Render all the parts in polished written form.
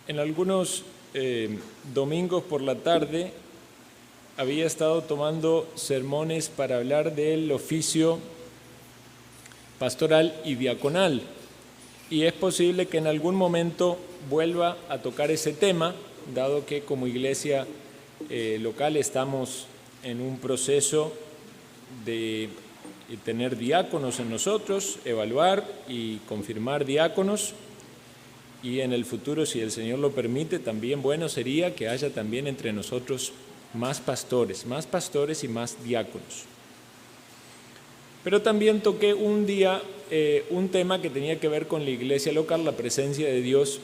En algunos domingos por la tarde había estado tomando sermones para hablar del oficio pastoral y diaconal, y es posible que en algún momento vuelva a tocar ese tema, dado que como iglesia local estamos en un proceso de tener diáconos en nosotros, evaluar y confirmar diáconos, y en el futuro, si el Señor lo permite, también bueno sería que haya también entre nosotros más pastores y más diáconos. Pero también toqué un día un tema que tenía que ver con la iglesia local, la presencia de Dios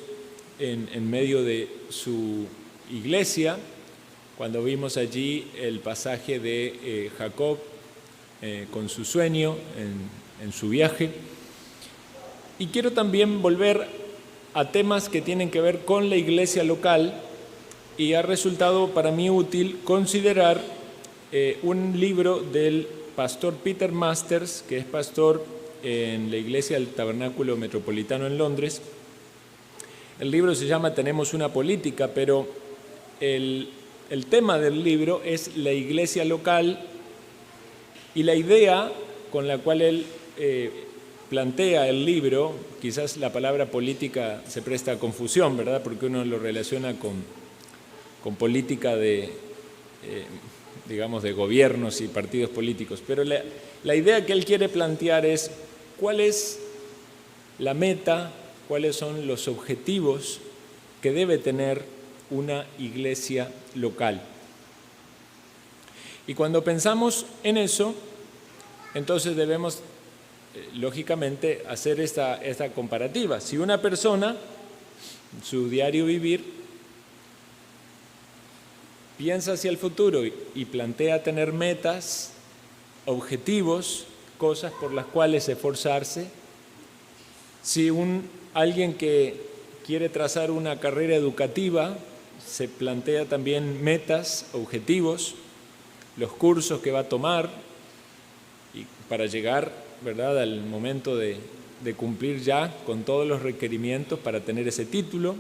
en medio de su iglesia, cuando vimos allí el pasaje de Jacob con su sueño en su viaje. Y quiero también volver a temas que tienen que ver con la iglesia local, y ha resultado para mí útil considerar un libro del pastor Peter Masters, que es pastor en la iglesia del Tabernáculo Metropolitano en Londres. El libro se llama Tenemos una política, pero el tema del libro es la iglesia local, y la idea con la cual él plantea el libro, quizás la palabra política se presta a confusión, ¿verdad? Porque uno lo relaciona con política de, digamos, de gobiernos y partidos políticos. Pero la idea que él quiere plantear es cuál es la meta, cuáles son los objetivos que debe tener una iglesia local. Y cuando pensamos en eso, entonces debemos lógicamente hacer esta comparativa. Si una persona, su diario vivir, piensa hacia el futuro y plantea tener metas, objetivos, cosas por las cuales esforzarse, si alguien que quiere trazar una carrera educativa se plantea también metas, objetivos, los cursos que va a tomar y para llegar, ¿verdad?, al momento de cumplir ya con todos los requerimientos para tener ese título.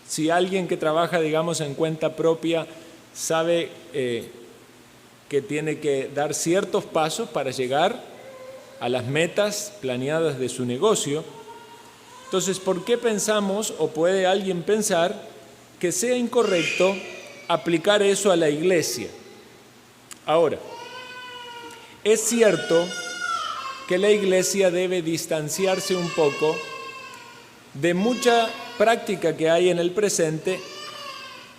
Si alguien que trabaja, digamos, en cuenta propia sabe que tiene que dar ciertos pasos para llegar a las metas planeadas de su negocio, entonces, ¿por qué pensamos o puede alguien pensar que sea incorrecto aplicar eso a la iglesia? Ahora, es cierto que la iglesia debe distanciarse un poco de mucha práctica que hay en el presente,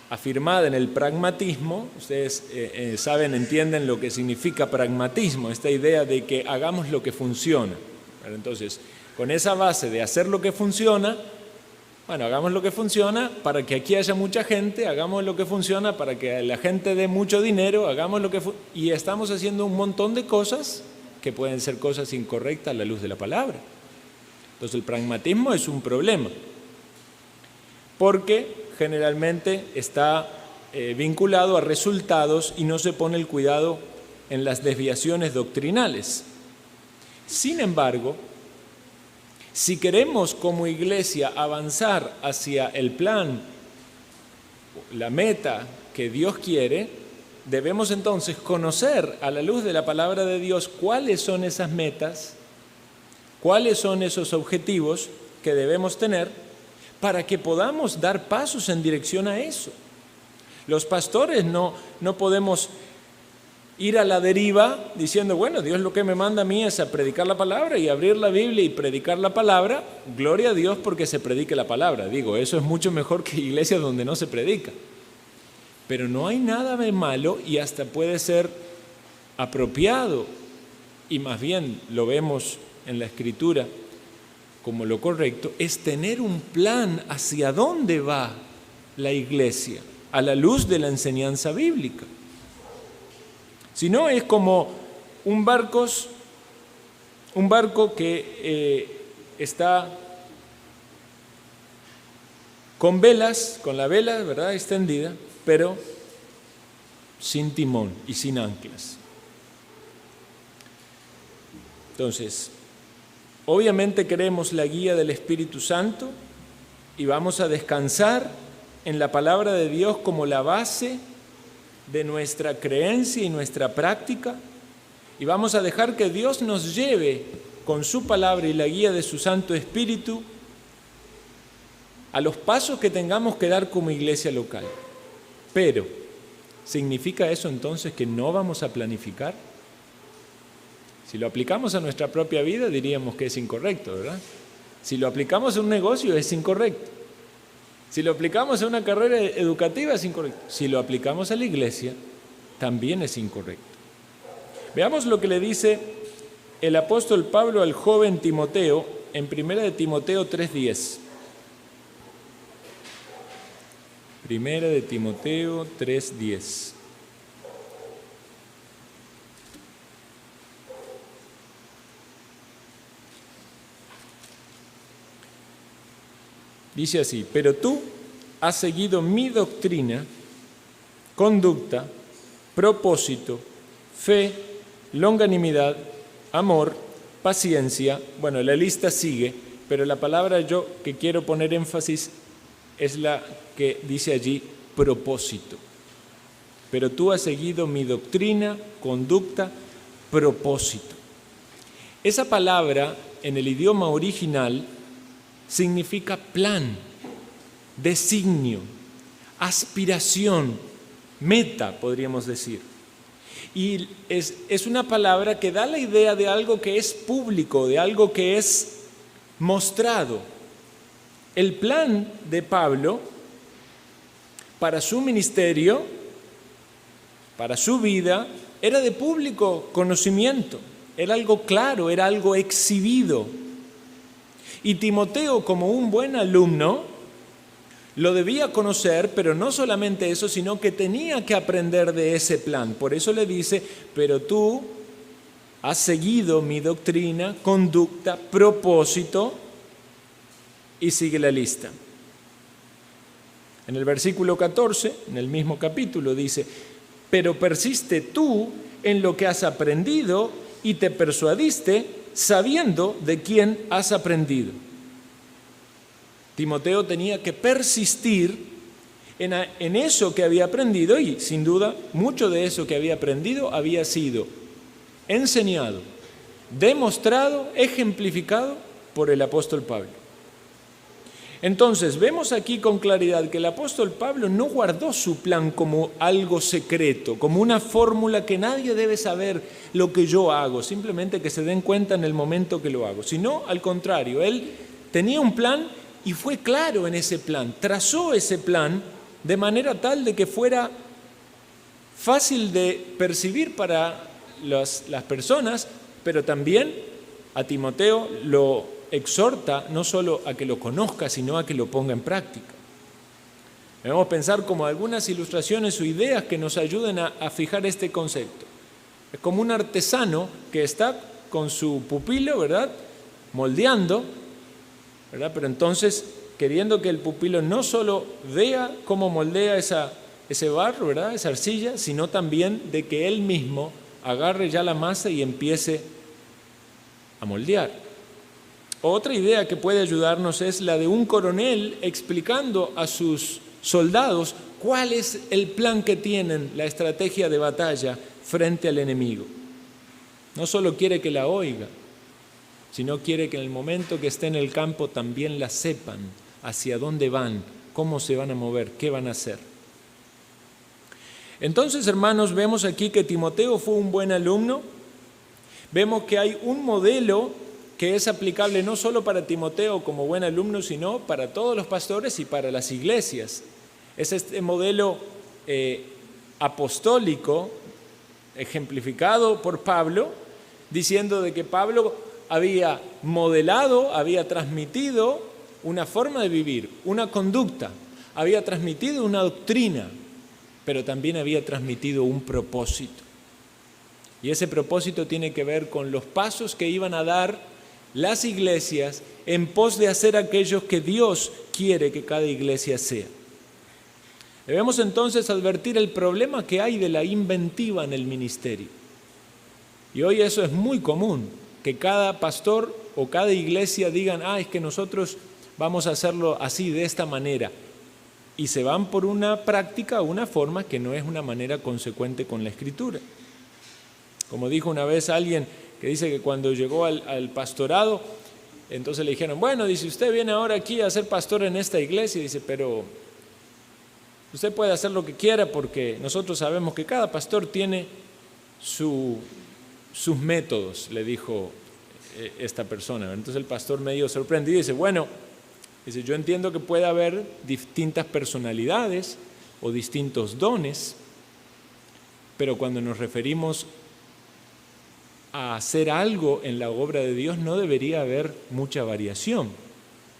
afirmada en el pragmatismo. Ustedes entienden lo que significa pragmatismo, esta idea de que hagamos lo que funciona. Entonces, con esa base de hacer lo que funciona, bueno, hagamos lo que funciona para que aquí haya mucha gente, hagamos lo que funciona para que la gente dé mucho dinero, hagamos lo que y estamos haciendo un montón de cosas que pueden ser cosas incorrectas a la luz de la palabra. Entonces el pragmatismo es un problema, porque generalmente está vinculado a resultados y no se pone el cuidado en las desviaciones doctrinales. Sin embargo, si queremos como iglesia avanzar hacia el plan, la meta que Dios quiere, debemos entonces conocer a la luz de la palabra de Dios cuáles son esas metas, cuáles son esos objetivos que debemos tener para que podamos dar pasos en dirección a eso. Los pastores no podemos ir a la deriva diciendo, bueno, Dios lo que me manda a mí es a predicar la palabra y abrir la Biblia y predicar la palabra. Gloria a Dios porque se predique la palabra. Digo, eso es mucho mejor que iglesias donde no se predica. Pero no hay nada de malo y hasta puede ser apropiado, y más bien lo vemos en la Escritura como lo correcto, es tener un plan hacia dónde va la iglesia a la luz de la enseñanza bíblica. Si no, es como un barco que está con velas, con la vela, ¿verdad?, extendida, pero sin timón y sin anclas. Entonces, obviamente queremos la guía del Espíritu Santo y vamos a descansar en la palabra de Dios como la base de nuestra creencia y nuestra práctica, y vamos a dejar que Dios nos lleve con su palabra y la guía de su Santo Espíritu a los pasos que tengamos que dar como iglesia local. Pero, ¿significa eso entonces que no vamos a planificar? Si lo aplicamos a nuestra propia vida, diríamos que es incorrecto, ¿verdad? Si lo aplicamos a un negocio, es incorrecto. Si lo aplicamos a una carrera educativa, es incorrecto. Si lo aplicamos a la iglesia, también es incorrecto. Veamos lo que le dice el apóstol Pablo al joven Timoteo en 1 de Timoteo 3:10. 1 de Timoteo 3:10. Dice así: pero tú has seguido mi doctrina, conducta, propósito, fe, longanimidad, amor, paciencia. Bueno, la lista sigue, pero la palabra yo que quiero poner énfasis es la que dice allí propósito. Pero tú has seguido mi doctrina, conducta, propósito. Esa palabra en el idioma original significa plan, designio, aspiración, meta, podríamos decir. Y es una palabra que da la idea de algo que es público, de algo que es mostrado. El plan de Pablo para su ministerio, para su vida, era de público conocimiento, era algo claro, era algo exhibido. Y Timoteo, como un buen alumno, lo debía conocer, pero no solamente eso, sino que tenía que aprender de ese plan. Por eso le dice: pero tú has seguido mi doctrina, conducta, propósito, y sigue la lista. En el versículo 14, en el mismo capítulo, dice: pero persiste tú en lo que has aprendido y te persuadiste sabiendo de quién has aprendido. Timoteo tenía que persistir en eso que había aprendido, y sin duda mucho de eso que había aprendido había sido enseñado, demostrado, ejemplificado por el apóstol Pablo. Entonces, vemos aquí con claridad que el apóstol Pablo no guardó su plan como algo secreto, como una fórmula que nadie debe saber lo que yo hago, simplemente que se den cuenta en el momento que lo hago, sino al contrario, él tenía un plan y fue claro en ese plan, trazó ese plan de manera tal de que fuera fácil de percibir para las personas, pero también a Timoteo lo exhorta no solo a que lo conozca, sino a que lo ponga en práctica. Debemos pensar como algunas ilustraciones o ideas que nos ayuden a fijar este concepto. Es como un artesano que está con su pupilo, ¿verdad?, moldeando, ¿verdad?, pero entonces queriendo que el pupilo no solo vea cómo moldea ese barro, ¿verdad?, esa arcilla, sino también de que él mismo agarre ya la masa y empiece a moldear. Otra idea que puede ayudarnos es la de un coronel explicando a sus soldados cuál es el plan que tienen, la estrategia de batalla frente al enemigo. No solo quiere que la oiga, sino quiere que en el momento que esté en el campo también la sepan, hacia dónde van, cómo se van a mover, qué van a hacer. Entonces, hermanos, vemos aquí que Timoteo fue un buen alumno. Vemos que hay un modelo que es aplicable no solo para Timoteo como buen alumno, sino para todos los pastores y para las iglesias. Es este modelo apostólico, ejemplificado por Pablo, diciendo de que Pablo había modelado, había transmitido una forma de vivir, una conducta, había transmitido una doctrina, pero también había transmitido un propósito. Y ese propósito tiene que ver con los pasos que iban a dar las iglesias en pos de hacer aquellos que Dios quiere que cada iglesia sea. Debemos entonces advertir el problema que hay de la inventiva en el ministerio. Y hoy eso es muy común, que cada pastor o cada iglesia digan: es que nosotros vamos a hacerlo así, de esta manera. y se van por una práctica, una forma que no es una manera consecuente con la Escritura. Como dijo una vez alguien que dice que cuando llegó al pastorado, entonces le dijeron, bueno, dice, usted viene ahora aquí a ser pastor en esta iglesia, dice, pero usted puede hacer lo que quiera porque nosotros sabemos que cada pastor tiene sus métodos, le dijo esta persona. Entonces el pastor medio sorprendido dice, bueno, dice, yo entiendo que puede haber distintas personalidades o distintos dones, pero cuando nos referimos a hacer algo en la obra de Dios no debería haber mucha variación,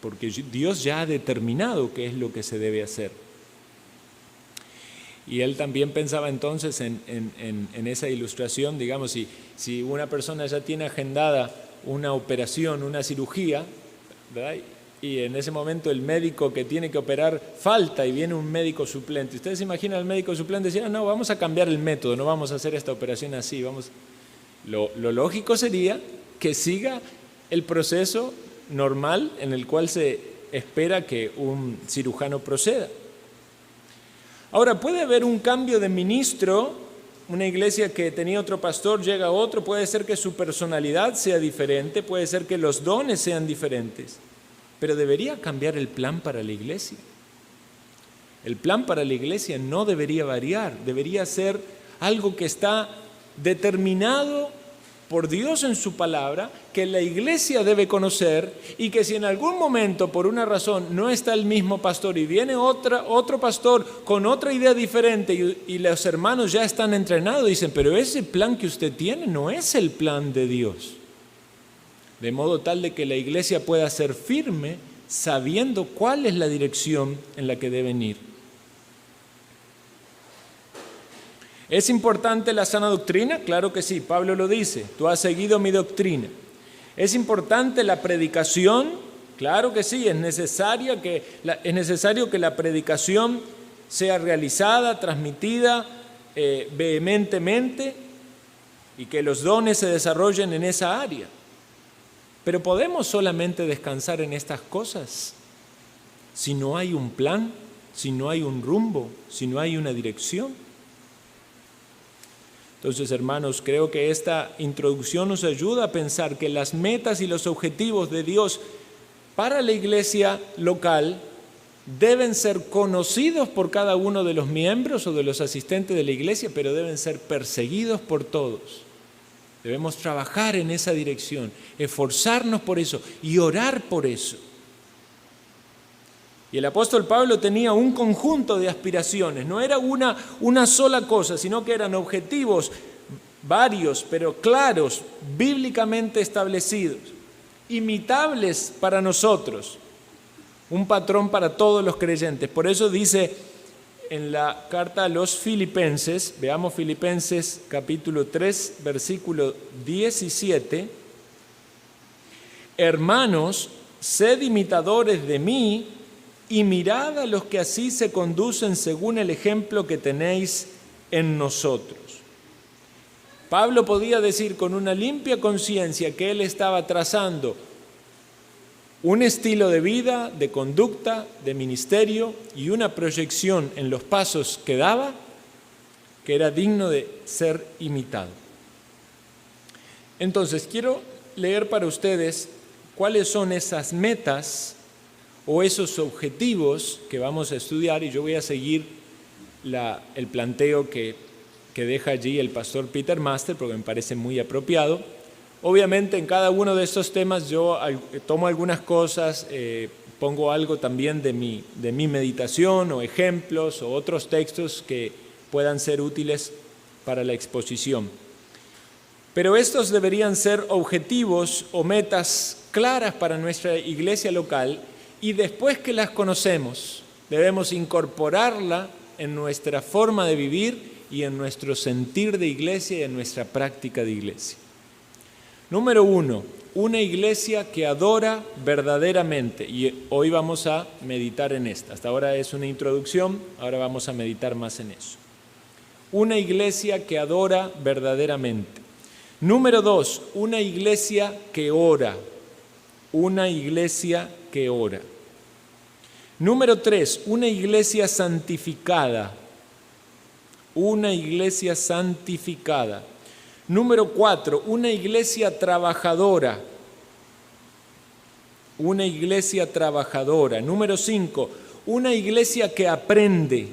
porque Dios ya ha determinado qué es lo que se debe hacer. Y él también pensaba entonces en esa ilustración, digamos, si una persona ya tiene agendada una operación, una cirugía, ¿verdad? Y en ese momento el médico que tiene que operar falta y viene un médico suplente. ¿Ustedes se imaginan al médico suplente decir, no, vamos a cambiar el método, no vamos a hacer esta operación así, vamos... Lo lógico sería que siga el proceso normal en el cual se espera que un cirujano proceda. Ahora, puede haber un cambio de ministro, una iglesia que tenía otro pastor, llega otro, puede ser que su personalidad sea diferente, puede ser que los dones sean diferentes, pero debería cambiar el plan para la iglesia. El plan para la iglesia no debería variar, debería ser algo que está determinado por Dios en su palabra, que la iglesia debe conocer, y que si en algún momento por una razón no está el mismo pastor y viene otro pastor con otra idea diferente y los hermanos ya están entrenados, dicen, pero ese plan que usted tiene no es el plan de Dios. De modo tal de que la iglesia pueda ser firme sabiendo cuál es la dirección en la que deben ir. ¿Es importante la sana doctrina? Claro que sí, Pablo lo dice, tú has seguido mi doctrina. ¿Es importante la predicación? Claro que sí, es necesario que la predicación sea realizada, transmitida vehementemente y que los dones se desarrollen en esa área. Pero ¿podemos solamente descansar en estas cosas si no hay un plan, si no hay un rumbo, si no hay una dirección? Entonces, hermanos, creo que esta introducción nos ayuda a pensar que las metas y los objetivos de Dios para la iglesia local deben ser conocidos por cada uno de los miembros o de los asistentes de la iglesia, pero deben ser perseguidos por todos. Debemos trabajar en esa dirección, esforzarnos por eso y orar por eso. Y el apóstol Pablo tenía un conjunto de aspiraciones, no era una sola cosa, sino que eran objetivos varios, pero claros, bíblicamente establecidos, imitables para nosotros, un patrón para todos los creyentes. Por eso dice en la carta a los Filipenses, veamos Filipenses capítulo 3, versículo 17, hermanos, sed imitadores de mí, y mirad a los que así se conducen según el ejemplo que tenéis en nosotros. Pablo podía decir con una limpia conciencia que él estaba trazando un estilo de vida, de conducta, de ministerio y una proyección en los pasos que daba que era digno de ser imitado. Entonces, quiero leer para ustedes cuáles son esas metas o esos objetivos que vamos a estudiar, y yo voy a seguir el planteo que deja allí el pastor Peter Master, porque me parece muy apropiado. Obviamente en cada uno de estos temas yo tomo algunas cosas, pongo algo también de mi meditación o ejemplos o otros textos que puedan ser útiles para la exposición. Pero estos deberían ser objetivos o metas claras para nuestra iglesia local, y después que las conocemos, debemos incorporarla en nuestra forma de vivir y en nuestro sentir de iglesia y en nuestra práctica de iglesia. Número 1, una iglesia que adora verdaderamente. Y hoy vamos a meditar en esta. Hasta ahora es una introducción, ahora vamos a meditar más en eso. Una iglesia que adora verdaderamente. Número 2, una iglesia que ora. Una iglesia que ora. Número 3, una iglesia santificada. Una iglesia santificada. Número 4, una iglesia trabajadora. Una iglesia trabajadora. Número 5, una iglesia que aprende.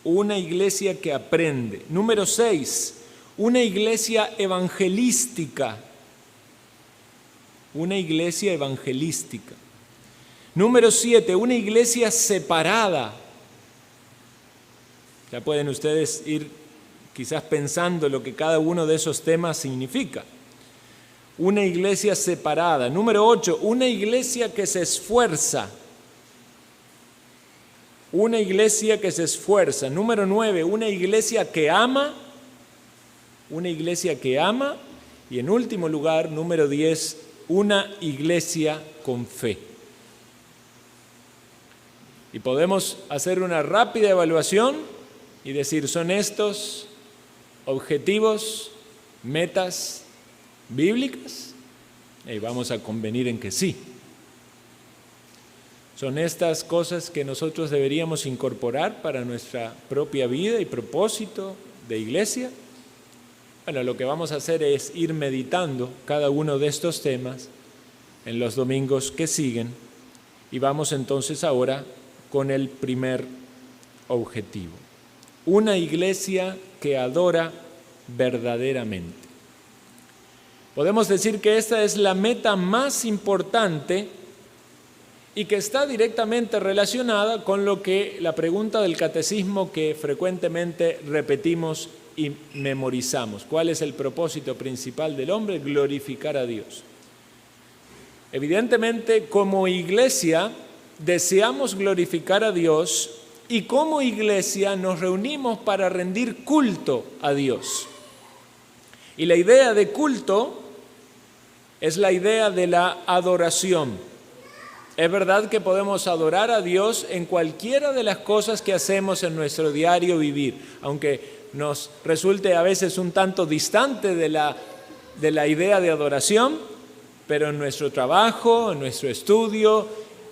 Una iglesia que aprende. Número 6, una iglesia evangelística. Una iglesia evangelística. Número 7, una iglesia separada. Ya pueden ustedes ir quizás pensando lo que cada uno de esos temas significa. Una iglesia separada. Número 8, una iglesia que se esfuerza. Una iglesia que se esfuerza. Número 9, una iglesia que ama. Una iglesia que ama. Y en último lugar, número 10, una iglesia con fe. Y podemos hacer una rápida evaluación y decir, ¿son estos objetivos, metas bíblicas? Y vamos a convenir en que sí. ¿Son estas cosas que nosotros deberíamos incorporar para nuestra propia vida y propósito de iglesia? Bueno, lo que vamos a hacer es ir meditando cada uno de estos temas en los domingos que siguen y vamos entonces ahora con el primer objetivo. Una iglesia que adora verdaderamente. Podemos decir que esta es la meta más importante y que está directamente relacionada con lo que la pregunta del catecismo que frecuentemente repetimos y memorizamos. ¿Cuál es el propósito principal del hombre? Glorificar a Dios. Evidentemente, como iglesia, deseamos glorificar a Dios y como iglesia nos reunimos para rendir culto a Dios. Y la idea de culto es la idea de la adoración. Es verdad que podemos adorar a Dios en cualquiera de las cosas que hacemos en nuestro diario vivir, aunque nos resulte a veces un tanto distante de la idea de adoración, pero en nuestro trabajo, en nuestro estudio,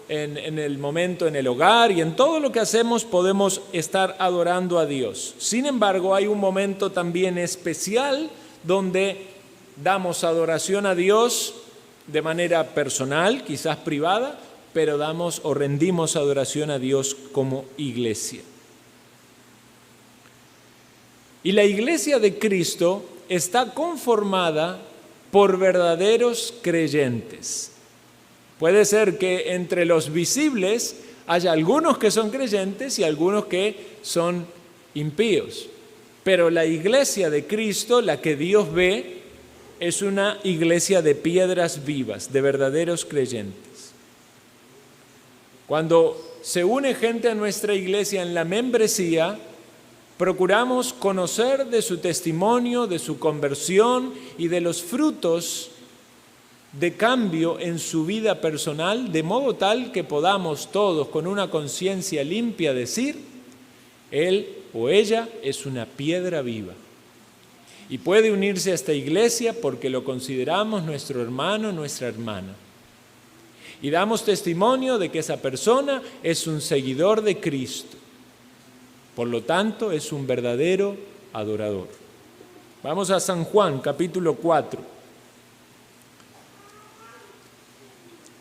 en el momento en el hogar y en todo lo que hacemos podemos estar adorando a Dios. Sin embargo, hay un momento también especial donde damos adoración a Dios de manera personal, quizás privada, pero damos o rendimos adoración a Dios como iglesia. Y la iglesia de Cristo está conformada por verdaderos creyentes. Puede ser que entre los visibles haya algunos que son creyentes y algunos que son impíos. Pero la iglesia de Cristo, la que Dios ve, es una iglesia de piedras vivas, de verdaderos creyentes. Cuando se une gente a nuestra iglesia en la membresía, procuramos conocer de su testimonio, de su conversión y de los frutos de cambio en su vida personal, de modo tal que podamos todos con una conciencia limpia decir, él o ella es una piedra viva. Y puede unirse a esta iglesia porque lo consideramos nuestro hermano, nuestra hermana. Y damos testimonio de que esa persona es un seguidor de Cristo. Por lo tanto, es un verdadero adorador. Vamos a San Juan, capítulo 4.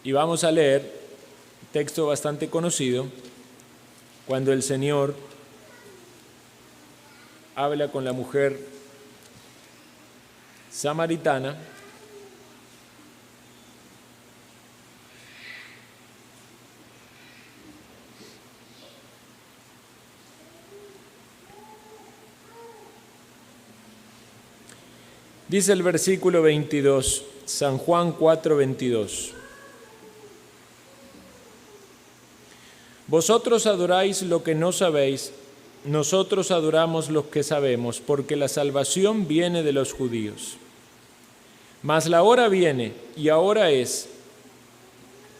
Y vamos a leer, texto bastante conocido, cuando el Señor habla con la mujer samaritana. Dice el versículo 22, San Juan 4, 22. Vosotros adoráis lo que no sabéis, nosotros adoramos lo que sabemos, porque la salvación viene de los judíos. Mas la hora viene, y ahora es,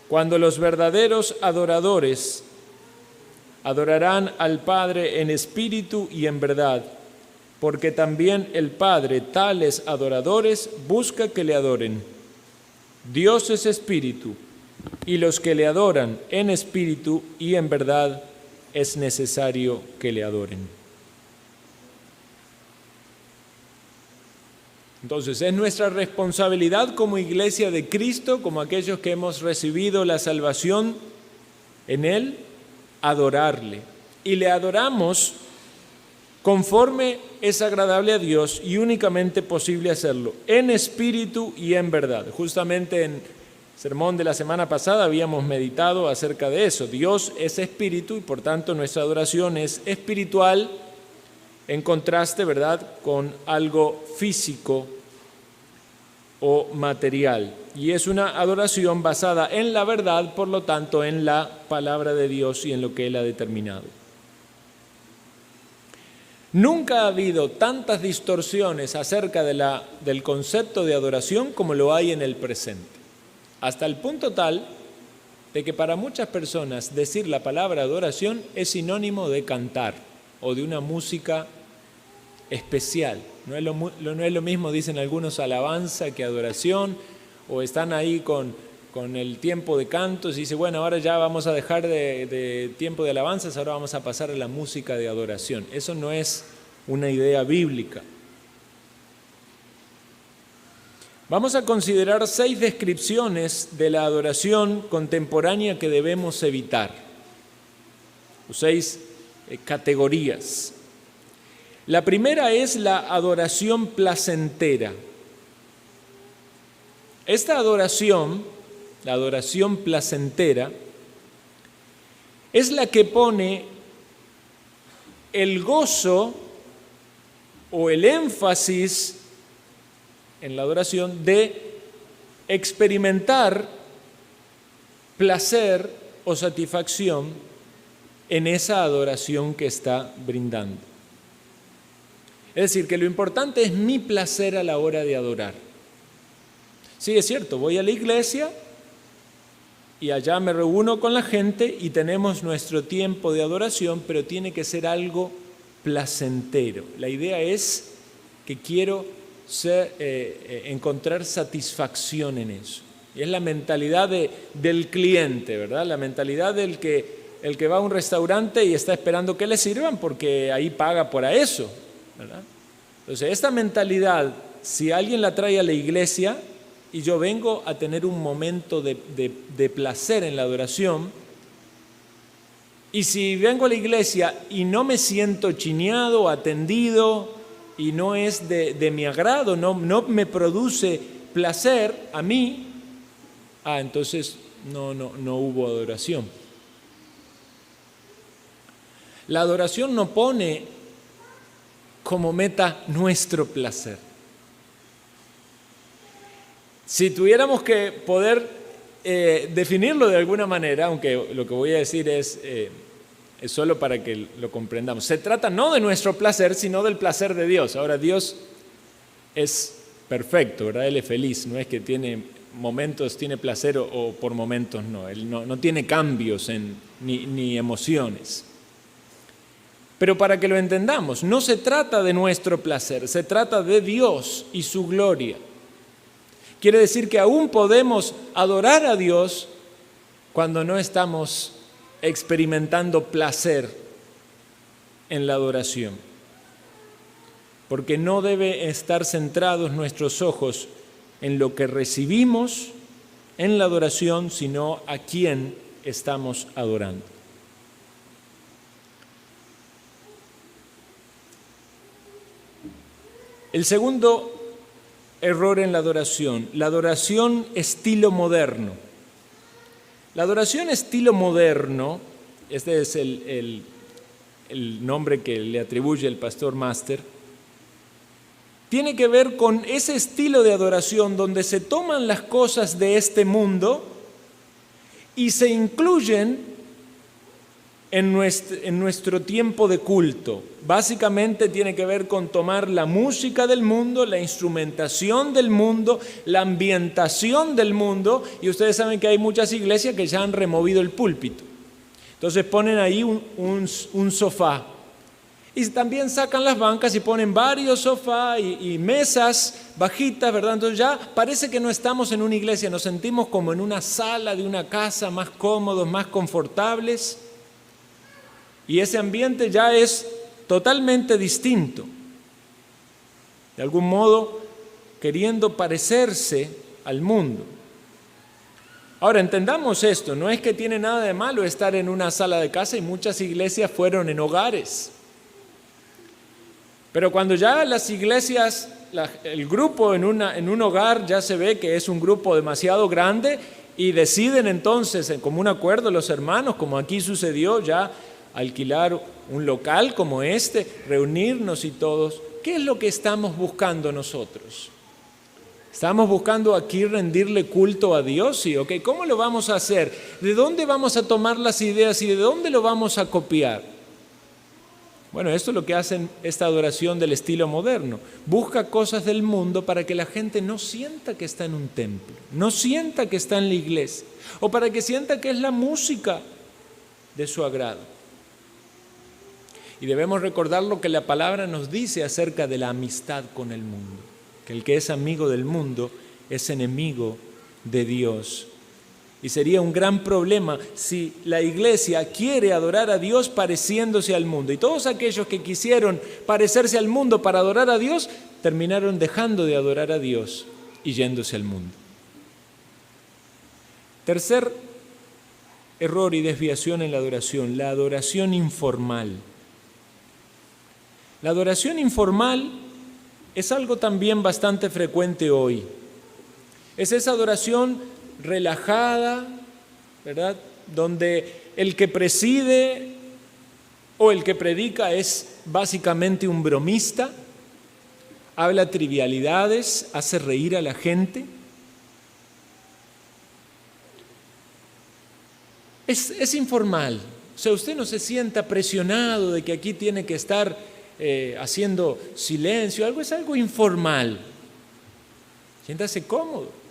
cuando los verdaderos adoradores adorarán al Padre en espíritu y en verdad, porque también el Padre tales adoradores busca que le adoren. Dios es espíritu, y los que le adoran en espíritu y en verdad es necesario que le adoren. Entonces, es nuestra responsabilidad como iglesia de Cristo, como aquellos que hemos recibido la salvación en Él, adorarle. Y le adoramos conforme es agradable a Dios y únicamente posible hacerlo, en espíritu y en verdad. Justamente en el sermón de la semana pasada habíamos meditado acerca de eso. Dios es espíritu y por tanto nuestra adoración es espiritual, en contraste, ¿verdad?, con algo físico o material. Y es una adoración basada en la verdad, por lo tanto, en la palabra de Dios y en lo que Él ha determinado. Nunca ha habido tantas distorsiones acerca del concepto de adoración como lo hay en el presente. Hasta el punto tal de que para muchas personas decir la palabra adoración es sinónimo de cantar o de una música especial. No es lo mismo, dicen algunos, alabanza que adoración, o están ahí con el tiempo de cantos y dicen, bueno, ahora ya vamos a dejar de tiempo de alabanzas, ahora vamos a pasar a la música de adoración. Eso no es una idea bíblica. Vamos a considerar 6 descripciones de la adoración contemporánea que debemos evitar, o 6 categorías. La primera es la adoración placentera. Esta adoración, la adoración placentera, es la que pone el gozo o el énfasis en la adoración de experimentar placer o satisfacción en esa adoración que está brindando. Es decir, que lo importante es mi placer a la hora de adorar. Sí, es cierto, voy a la iglesia y allá me reúno con la gente y tenemos nuestro tiempo de adoración, pero tiene que ser algo placentero. La idea es que quiero encontrar satisfacción en eso. Y es la mentalidad del cliente, ¿verdad? La mentalidad del el que va a un restaurante y está esperando que le sirvan porque ahí paga por eso, ¿verdad? Entonces, esta mentalidad, si alguien la trae a la iglesia y yo vengo a tener un momento de placer en la adoración, y si vengo a la iglesia y no me siento chineado, atendido, y no es de mi agrado, no me produce placer a mí, entonces no hubo adoración. La adoración no pone como meta nuestro placer. Si tuviéramos que poder definirlo de alguna manera, aunque lo que voy a decir es solo para que lo comprendamos, se trata no de nuestro placer, sino del placer de Dios. Ahora, Dios es perfecto, ¿verdad? Él es feliz, no es que tiene momentos, tiene placer o por momentos no. Él no tiene cambios ni emociones. Pero para que lo entendamos, no se trata de nuestro placer, se trata de Dios y su gloria. Quiere decir que aún podemos adorar a Dios cuando no estamos experimentando placer en la adoración. Porque no debe estar centrados nuestros ojos en lo que recibimos en la adoración, sino a quién estamos adorando. El segundo error en la adoración estilo moderno. La adoración estilo moderno, este es el nombre que le atribuye el pastor Master, tiene que ver con ese estilo de adoración donde se toman las cosas de este mundo y se incluyen en nuestro tiempo de culto. Básicamente tiene que ver con tomar la música del mundo, la instrumentación del mundo, la ambientación del mundo, y ustedes saben que hay muchas iglesias que ya han removido el púlpito. Entonces ponen ahí un sofá Y también sacan las bancas y ponen varios sofás y mesas bajitas, ¿verdad? Entonces ya parece que no estamos en una iglesia, nos sentimos como en una sala de una casa, más cómodos, más confortables. Y ese ambiente ya es totalmente distinto. De algún modo, queriendo parecerse al mundo. Ahora, entendamos esto, no es que tiene nada de malo estar en una sala de casa y muchas iglesias fueron en hogares. Pero cuando ya las iglesias, el grupo en un hogar ya se ve que es un grupo demasiado grande y deciden entonces, en común acuerdo los hermanos, como aquí sucedió, ya alquilar un local como este, reunirnos y todos. ¿Qué es lo que estamos buscando nosotros? ¿Estamos buscando aquí rendirle culto a Dios? Sí, ¿ok? ¿Cómo lo vamos a hacer? ¿De dónde vamos a tomar las ideas y de dónde lo vamos a copiar? Bueno, esto es lo que hacen esta adoración del estilo moderno. Busca cosas del mundo para que la gente no sienta que está en un templo, no sienta que está en la iglesia, o para que sienta que es la música de su agrado. Y debemos recordar lo que la palabra nos dice acerca de la amistad con el mundo, que el que es amigo del mundo es enemigo de Dios. Y sería un gran problema si la iglesia quiere adorar a Dios pareciéndose al mundo. Y todos aquellos que quisieron parecerse al mundo para adorar a Dios, terminaron dejando de adorar a Dios y yéndose al mundo. Tercer error y desviación en la adoración informal. La adoración informal es algo también bastante frecuente hoy. Es esa adoración relajada, ¿verdad? Donde el que preside o el que predica es básicamente un bromista, habla trivialidades, hace reír a la gente. Es informal, o sea, usted no se sienta presionado de que aquí tiene que estar haciendo silencio, es algo informal. Siéntase cómodo.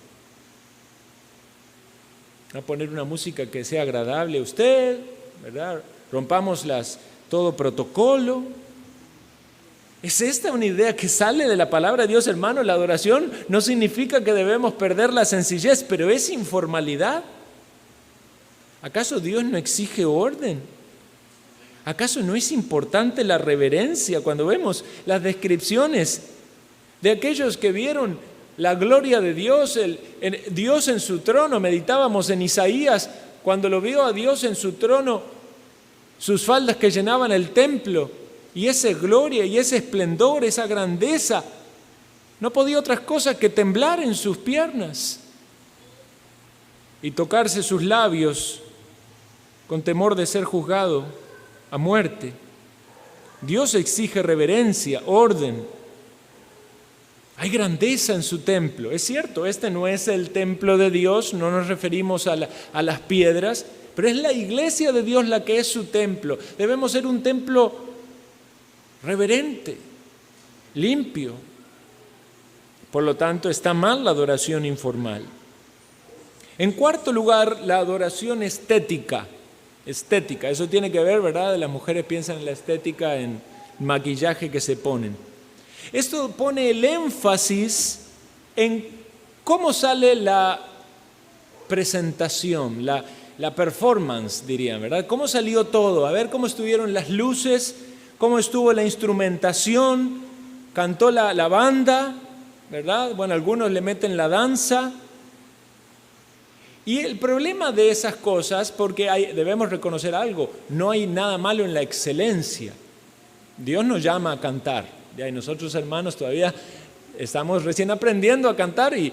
A poner una música que sea agradable a usted, ¿verdad? Rompamos todo protocolo. ¿Es esta una idea que sale de la palabra de Dios, hermano? La adoración no significa que debemos perder la sencillez, pero es informalidad. ¿Acaso Dios no exige orden? ¿Acaso no es importante la reverencia? Cuando vemos las descripciones de aquellos que vieron la gloria de Dios, Dios en su trono, meditábamos en Isaías, cuando lo vio a Dios en su trono, sus faldas que llenaban el templo, y esa gloria y ese esplendor, esa grandeza, no podía otras cosas que temblar en sus piernas y tocarse sus labios con temor de ser juzgado a muerte. Dios exige reverencia, orden. Hay grandeza en su templo. Es cierto, este no es el templo de Dios, no nos referimos a las piedras, pero es la iglesia de Dios la que es su templo. Debemos ser un templo reverente, limpio. Por lo tanto, está mal la adoración informal. En cuarto lugar, la adoración estética. Estética, eso tiene que ver, ¿verdad? Las mujeres piensan en la estética, en maquillaje que se ponen. Esto pone el énfasis en cómo sale la presentación, la performance, dirían, ¿verdad? ¿Cómo salió todo? A ver cómo estuvieron las luces, cómo estuvo la instrumentación, cantó la banda, ¿verdad? Bueno, algunos le meten la danza. Y el problema de esas cosas, porque debemos reconocer algo, no hay nada malo en la excelencia. Dios nos llama a cantar. Y nosotros, hermanos, todavía estamos recién aprendiendo a cantar y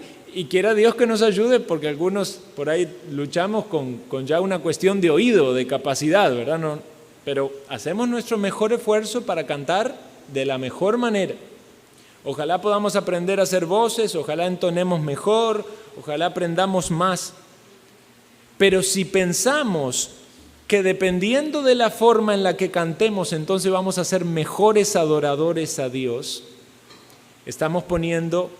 quiera Dios que nos ayude, porque algunos por ahí luchamos con ya una cuestión de oído, de capacidad, ¿verdad? No, pero hacemos nuestro mejor esfuerzo para cantar de la mejor manera. Ojalá podamos aprender a hacer voces, ojalá entonemos mejor, ojalá aprendamos más. Pero si pensamos que dependiendo de la forma en la que cantemos, entonces vamos a ser mejores adoradores a Dios, estamos poniendo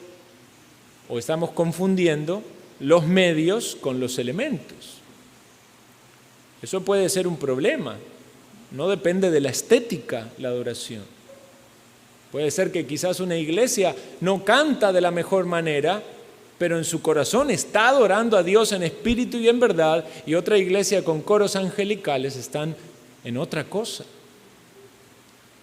o estamos confundiendo los medios con los elementos. Eso puede ser un problema. no depende de la estética la adoración. Puede ser que quizás una iglesia no canta de la mejor manera, pero en su corazón está adorando a Dios en espíritu y en verdad, y otra iglesia con coros angelicales están en otra cosa.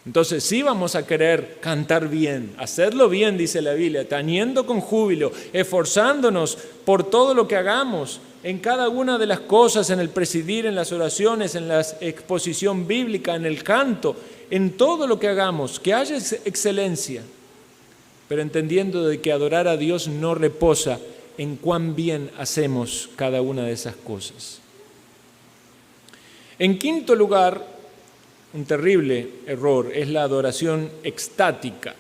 Entonces sí vamos a querer cantar bien, hacerlo bien, dice la Biblia, tañendo con júbilo, esforzándonos por todo lo que hagamos, en cada una de las cosas, en el presidir, en las oraciones, en la exposición bíblica, en el canto, en todo lo que hagamos, que haya excelencia, pero entendiendo de que adorar a Dios no reposa en cuán bien hacemos cada una de esas cosas. En quinto lugar, un terrible error es la adoración extática.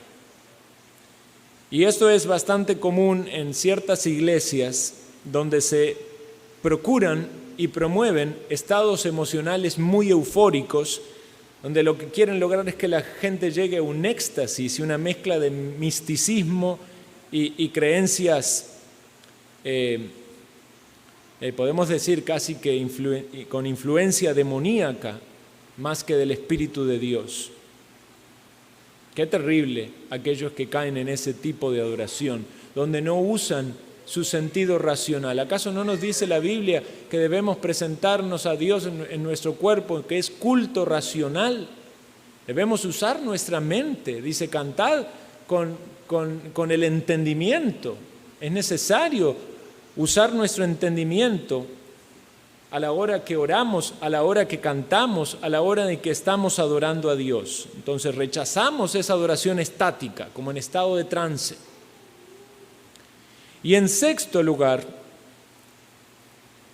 Y esto es bastante común en ciertas iglesias donde se procuran y promueven estados emocionales muy eufóricos, donde lo que quieren lograr es que la gente llegue a un éxtasis y una mezcla de misticismo y creencias, podemos decir casi que con influencia demoníaca, más que del Espíritu de Dios. Qué terrible aquellos que caen en ese tipo de adoración, donde no usan su sentido racional. ¿Acaso no nos dice la Biblia que debemos presentarnos a Dios en nuestro cuerpo, que es culto racional? Debemos usar nuestra mente. Dice, cantad con el entendimiento. Es necesario usar nuestro entendimiento a la hora que oramos, a la hora que cantamos, a la hora en que estamos adorando a Dios. Entonces rechazamos esa adoración estática, como en estado de trance. Y en sexto lugar,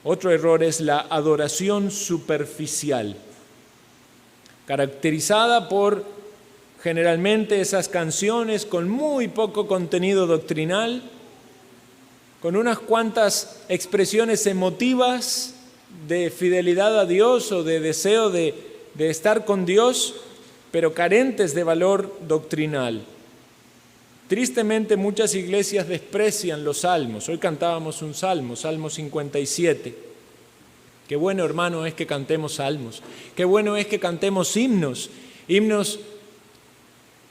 otro error es la adoración superficial, caracterizada por generalmente esas canciones con muy poco contenido doctrinal, con unas cuantas expresiones emotivas de fidelidad a Dios o de deseo de estar con Dios, pero carentes de valor doctrinal. Tristemente muchas iglesias desprecian los salmos. Hoy cantábamos un salmo, Salmo 57. Qué bueno, hermano, es que cantemos salmos. Qué bueno es que cantemos himnos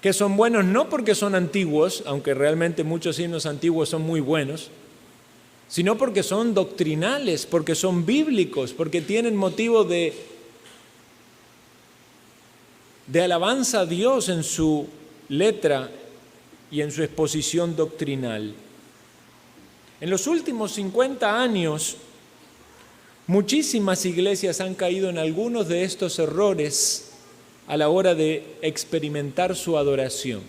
que son buenos no porque son antiguos, aunque realmente muchos himnos antiguos son muy buenos, sino porque son doctrinales, porque son bíblicos, porque tienen motivo de alabanza a Dios en su letra y en su exposición doctrinal. En los últimos 50 años, muchísimas iglesias han caído en algunos de estos errores a la hora de experimentar su adoración.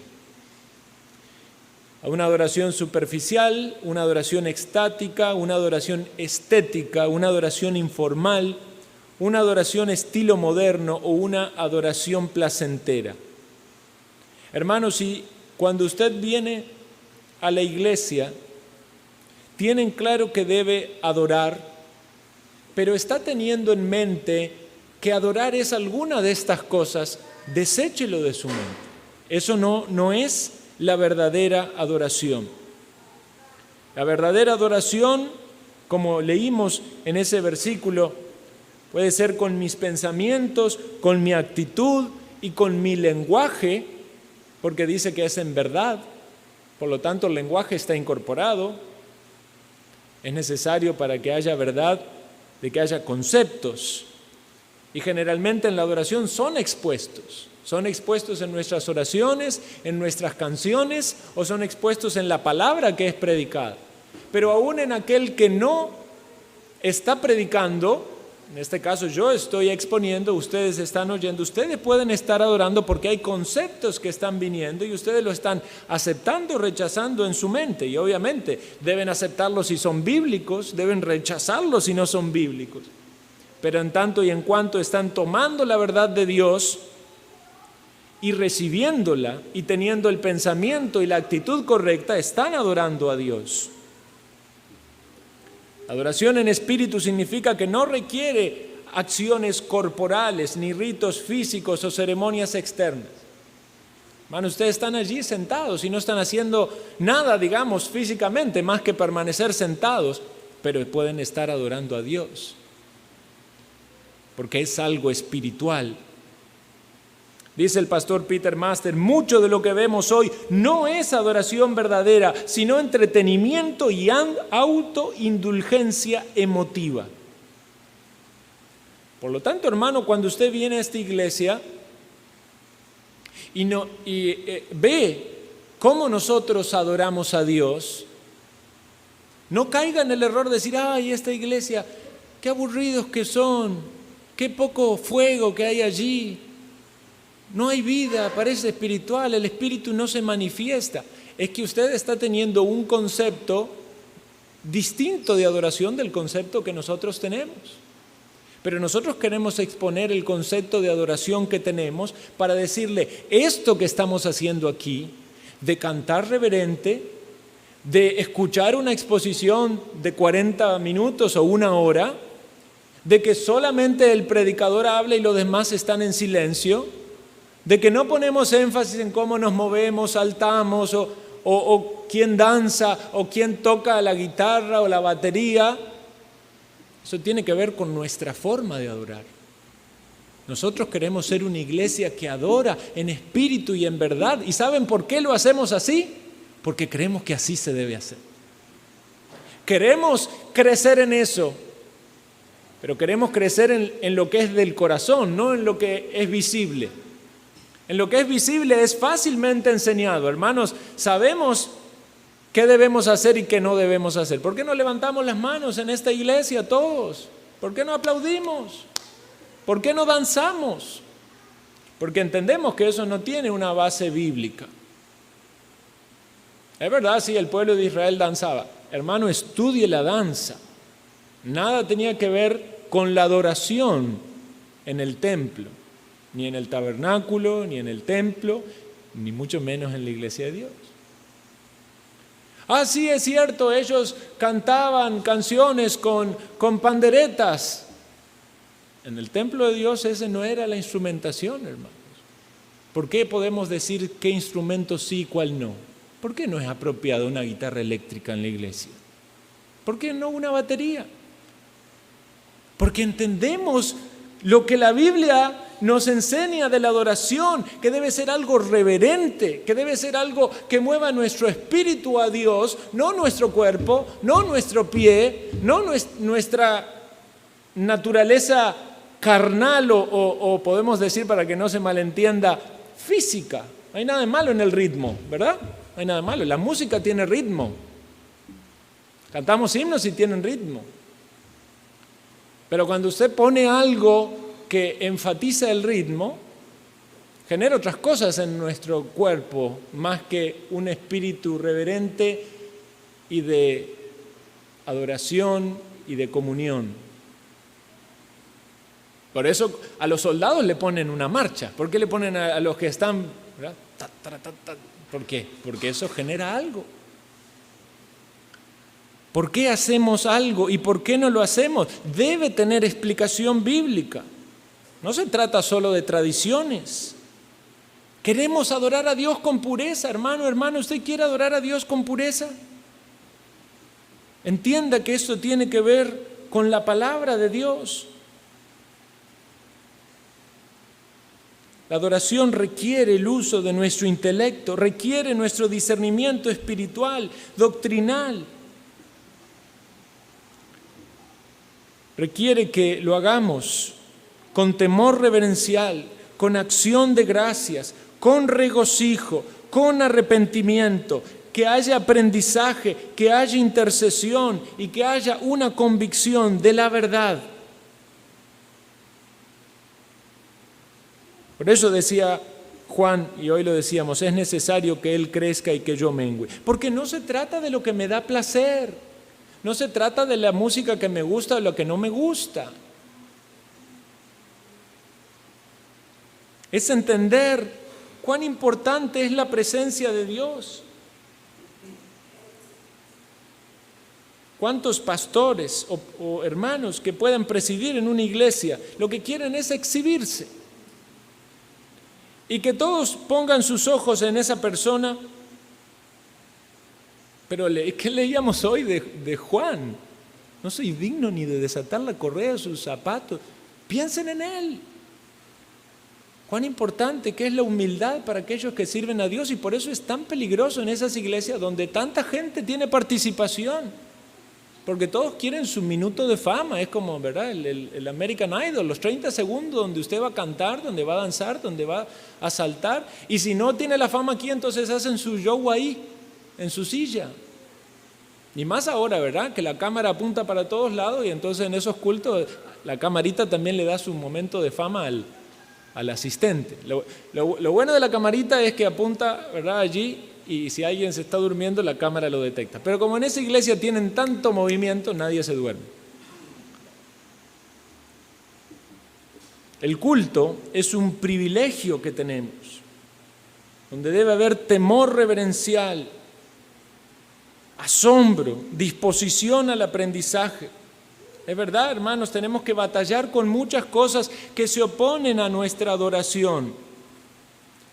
Una adoración superficial, una adoración extática, una adoración estética, una adoración informal, una adoración estilo moderno o una adoración placentera. Hermanos, si cuando usted viene a la iglesia, tienen claro que debe adorar, pero está teniendo en mente que adorar es alguna de estas cosas, deséchelo de su mente. Eso no es la verdadera adoración. La verdadera adoración, como leímos en ese versículo, puede ser con mis pensamientos, con mi actitud y con mi lenguaje, porque dice que es en verdad, por lo tanto el lenguaje está incorporado. Es necesario para que haya verdad, de que haya conceptos, y generalmente en la adoración son expuestos en nuestras oraciones, en nuestras canciones, o son expuestos en la palabra que es predicada. Pero aún en aquel que no está predicando, en este caso yo estoy exponiendo, ustedes están oyendo, ustedes pueden estar adorando porque hay conceptos que están viniendo y ustedes lo están aceptando o rechazando en su mente, y obviamente deben aceptarlos si son bíblicos, deben rechazarlos si no son bíblicos. Pero en tanto y en cuanto están tomando la verdad de Dios y recibiéndola y teniendo el pensamiento y la actitud correcta, están adorando a Dios. Adoración en espíritu significa que no requiere acciones corporales, ni ritos físicos o ceremonias externas. Hermanos, ustedes están allí sentados y no están haciendo nada, digamos, físicamente, más que permanecer sentados, pero pueden estar adorando a Dios, porque es algo espiritual, Dice el pastor Peter Master, mucho de lo que vemos hoy no es adoración verdadera, sino entretenimiento y autoindulgencia emotiva. Por lo tanto, hermano, cuando usted viene a esta iglesia y ve cómo nosotros adoramos a Dios, no caiga en el error de decir, ay, esta iglesia, qué aburridos que son, qué poco fuego que hay allí. No hay vida, parece espiritual, el espíritu no se manifiesta. Es que usted está teniendo un concepto distinto de adoración del concepto que nosotros tenemos. Pero nosotros queremos exponer el concepto de adoración que tenemos para decirle, esto que estamos haciendo aquí, de cantar reverente, de escuchar una exposición de 40 minutos o 1 hora, de que solamente el predicador habla y los demás están en silencio, de que no ponemos énfasis en cómo nos movemos, saltamos, o quién danza, o quién toca la guitarra o la batería. Eso tiene que ver con nuestra forma de adorar. Nosotros queremos ser una iglesia que adora en espíritu y en verdad. ¿Y saben por qué lo hacemos así? Porque creemos que así se debe hacer. Queremos crecer en eso, pero queremos crecer en lo que es del corazón, no en lo que es visible. En lo que es visible es fácilmente enseñado. Hermanos, sabemos qué debemos hacer y qué no debemos hacer. ¿Por qué no levantamos las manos en esta iglesia todos? ¿Por qué no aplaudimos? ¿Por qué no danzamos? Porque entendemos que eso no tiene una base bíblica. Es verdad, sí, el pueblo de Israel danzaba. Hermano, estudie la danza. Nada tenía que ver con la adoración en el templo. Ni en el tabernáculo, ni en el templo, ni mucho menos en la iglesia de Dios. Ah, sí, es cierto, ellos cantaban canciones con panderetas. En el templo de Dios ese no era la instrumentación, hermanos. ¿Por qué podemos decir qué instrumento sí y cuál no? ¿Por qué no es apropiado una guitarra eléctrica en la iglesia? ¿Por qué no una batería? Porque entendemos lo que la Biblia nos enseña de la adoración, que debe ser algo reverente, que debe ser algo que mueva nuestro espíritu a Dios, no nuestro cuerpo, no nuestro pie, no nuestra naturaleza carnal o podemos decir, para que no se malentienda, física. No hay nada de malo en el ritmo, ¿verdad? No hay nada de malo. La música tiene ritmo. Cantamos himnos y tienen ritmo. Pero cuando usted pone algo que enfatiza el ritmo, genera otras cosas en nuestro cuerpo, más que un espíritu reverente y de adoración y de comunión. Por eso a los soldados le ponen una marcha. ¿Por qué le ponen a los que están? ¿Por qué? Porque eso genera algo. ¿Por qué hacemos algo y por qué no lo hacemos? Debe tener explicación bíblica. No se trata solo de tradiciones. Queremos adorar a Dios con pureza, hermano. ¿Usted quiere adorar a Dios con pureza? Entienda que esto tiene que ver con la palabra de Dios. La adoración requiere el uso de nuestro intelecto, requiere nuestro discernimiento espiritual, doctrinal. Requiere que lo hagamos con temor reverencial, con acción de gracias, con regocijo, con arrepentimiento, que haya aprendizaje, que haya intercesión y que haya una convicción de la verdad. Por eso decía Juan, y hoy lo decíamos, es necesario que Él crezca y que yo mengüe. Porque no se trata de lo que me da placer, no se trata de la música que me gusta o lo que no me gusta. Es entender cuán importante es la presencia de Dios. ¿Cuántos pastores o hermanos que puedan presidir en una iglesia lo que quieren es exhibirse? Y que todos pongan sus ojos en esa persona. Pero ¿qué leíamos hoy de Juan? No soy digno ni de desatar la correa de sus zapatos. Piensen en Él. Cuán importante que es la humildad para aquellos que sirven a Dios, y por eso es tan peligroso en esas iglesias donde tanta gente tiene participación, porque todos quieren su minuto de fama. Es como, ¿verdad?, el American Idol, los 30 segundos donde usted va a cantar, donde va a danzar, donde va a saltar, y si no tiene la fama aquí, entonces hacen su show ahí, en su silla. Y más ahora, ¿verdad?, que la cámara apunta para todos lados, y entonces en esos cultos la camarita también le da su momento de fama al asistente. Lo bueno de la camarita es que apunta, ¿verdad?, allí, y si alguien se está durmiendo, la cámara lo detecta. Pero como en esa iglesia tienen tanto movimiento, nadie se duerme. El culto es un privilegio que tenemos, donde debe haber temor reverencial, asombro, disposición al aprendizaje. Es verdad, hermanos, tenemos que batallar con muchas cosas que se oponen a nuestra adoración.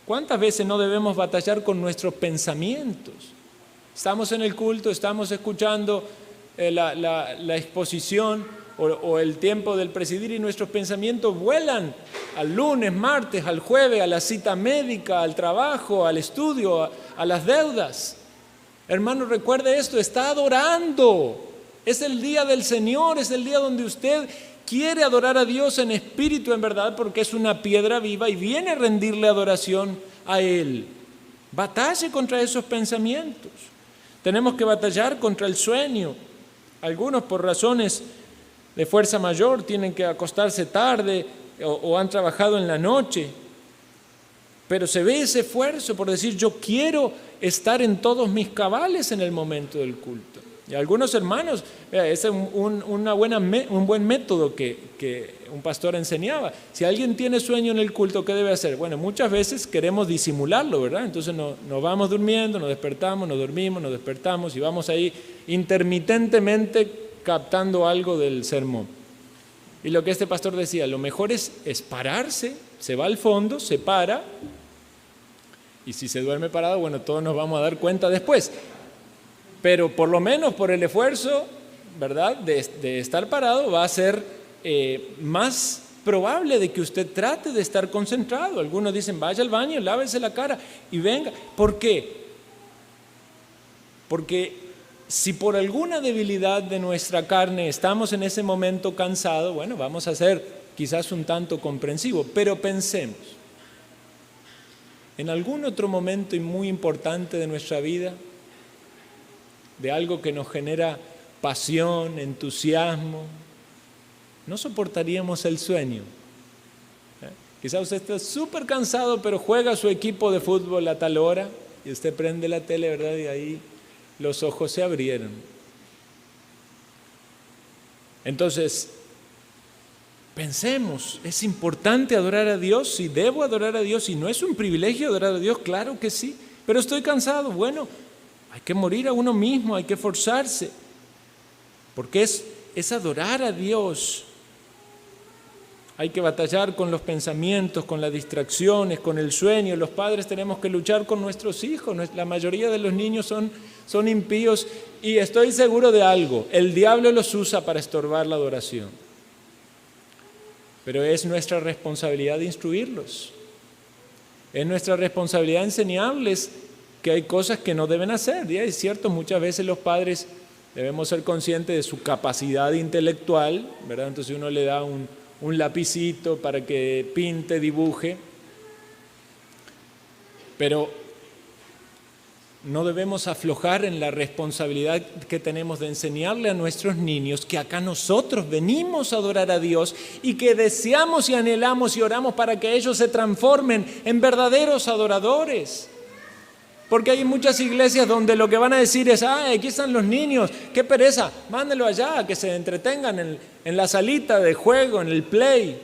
¿Cuántas veces no debemos batallar con nuestros pensamientos? Estamos en el culto, estamos escuchando la exposición o el tiempo del presidir, y nuestros pensamientos vuelan al lunes, martes, al jueves, a la cita médica, al trabajo, al estudio, a las deudas. Hermano, recuerde esto, está adorando. Es el día del Señor, es el día donde usted quiere adorar a Dios en espíritu, en verdad, porque es una piedra viva y viene a rendirle adoración a Él. Batalle contra esos pensamientos. Tenemos que batallar contra el sueño. Algunos, por razones de fuerza mayor, tienen que acostarse tarde o han trabajado en la noche. Pero se ve ese esfuerzo por decir, yo quiero estar en todos mis cabales en el momento del culto. Y algunos hermanos, ese es un buen método que un pastor enseñaba. Si alguien tiene sueño en el culto, ¿qué debe hacer? Bueno, muchas veces queremos disimularlo, ¿verdad? Entonces nos vamos durmiendo, nos despertamos, nos dormimos, nos despertamos, y vamos ahí intermitentemente captando algo del sermón. Y lo que este pastor decía, lo mejor es pararse, se va al fondo, se para, y si se duerme parado, bueno, todos nos vamos a dar cuenta después. Pero por lo menos por el esfuerzo, ¿verdad?, de estar parado, va a ser más probable de que usted trate de estar concentrado. Algunos dicen, vaya al baño, lávese la cara y venga. ¿Por qué? Porque si por alguna debilidad de nuestra carne estamos en ese momento cansados, bueno, vamos a ser quizás un tanto comprensivos, pero pensemos, en algún otro momento y muy importante de nuestra vida, de algo que nos genera pasión, entusiasmo, no soportaríamos el sueño. Quizás usted está súper cansado, pero juega su equipo de fútbol a tal hora, y usted prende la tele, ¿verdad?, y ahí los ojos se abrieron. Entonces, pensemos, ¿es importante adorar a Dios? Si debo adorar a Dios, si no es un privilegio adorar a Dios, claro que sí, pero estoy cansado. Bueno, hay que morir a uno mismo, hay que forzarse, porque es adorar a Dios. Hay que batallar con los pensamientos, con las distracciones, con el sueño. Los padres tenemos que luchar con nuestros hijos. La mayoría de los niños son impíos, y estoy seguro de algo, el diablo los usa para estorbar la adoración. Pero es nuestra responsabilidad instruirlos. Es nuestra responsabilidad enseñarles que hay cosas que no deben hacer. Y es cierto, muchas veces los padres debemos ser conscientes de su capacidad intelectual, ¿verdad? Entonces uno le da un lapicito para que pinte, dibuje, pero no debemos aflojar en la responsabilidad que tenemos de enseñarle a nuestros niños que acá nosotros venimos a adorar a Dios, y que deseamos y anhelamos y oramos para que ellos se transformen en verdaderos adoradores. Porque hay muchas iglesias donde lo que van a decir es, aquí están los niños, qué pereza, mándenlo allá, que se entretengan en la salita de juego, en el play.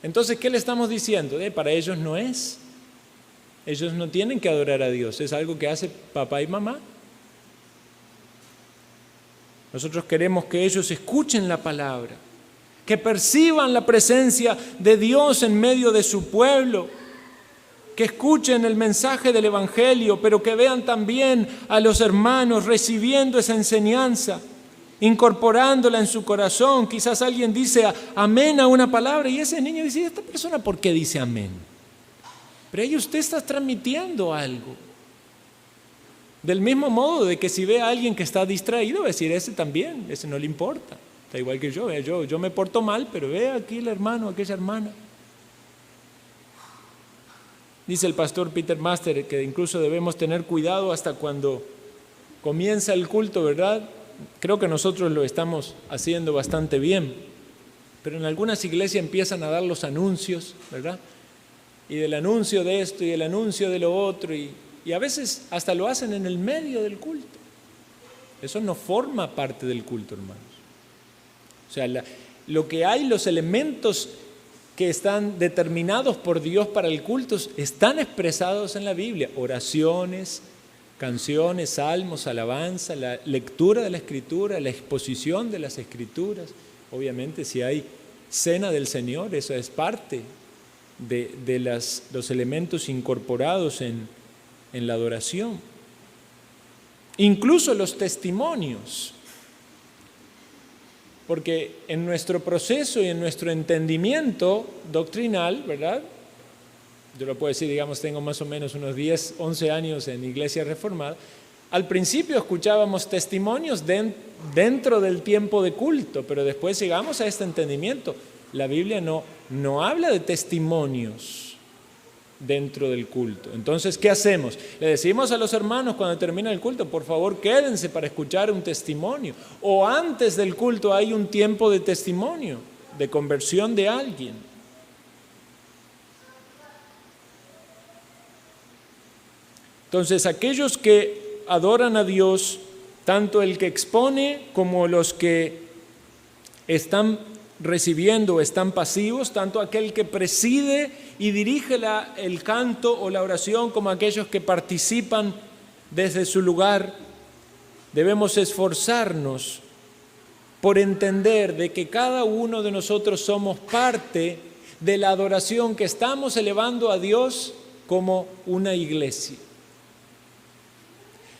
Entonces, ¿qué le estamos diciendo? Para ellos no es. Ellos no tienen que adorar a Dios, es algo que hace papá y mamá. Nosotros queremos que ellos escuchen la palabra, que perciban la presencia de Dios en medio de su pueblo, que escuchen el mensaje del Evangelio, pero que vean también a los hermanos recibiendo esa enseñanza, incorporándola en su corazón. Quizás alguien dice amén a una palabra y ese niño dice, ¿esta persona por qué dice amén? Pero ahí usted está transmitiendo algo. Del mismo modo de que si ve a alguien que está distraído, va a decir, ese también, ese no le importa. Está igual que yo me porto mal, pero ve aquí el hermano, aquella hermana. Dice el pastor Peter Master que incluso debemos tener cuidado hasta cuando comienza el culto, ¿verdad? Creo que nosotros lo estamos haciendo bastante bien, pero en algunas iglesias empiezan a dar los anuncios, ¿verdad? Y del anuncio de esto y el anuncio de lo otro, y a veces hasta lo hacen en el medio del culto. Eso no forma parte del culto, hermanos. O sea, lo que hay, los elementos que están determinados por Dios para el culto, están expresados en la Biblia. Oraciones, canciones, salmos, alabanza, la lectura de la Escritura, la exposición de las Escrituras. Obviamente, si hay cena del Señor, eso es parte de los elementos incorporados en la adoración. Incluso los testimonios. Porque en nuestro proceso y en nuestro entendimiento doctrinal, ¿verdad? Yo lo puedo decir, digamos, tengo más o menos unos 10, 11 años en Iglesia Reformada. Al principio escuchábamos testimonios dentro del tiempo de culto, pero después llegamos a este entendimiento. La Biblia no habla de testimonios dentro del culto. Entonces, ¿qué hacemos? Le decimos a los hermanos cuando termina el culto, por favor, quédense para escuchar un testimonio. O antes del culto hay un tiempo de testimonio, de conversión de alguien. Entonces, aquellos que adoran a Dios, tanto el que expone como los que están recibiendo, están pasivos, tanto aquel que preside y dirige el canto o la oración como aquellos que participan desde su lugar, debemos esforzarnos por entender de que cada uno de nosotros somos parte de la adoración que estamos elevando a Dios como una iglesia.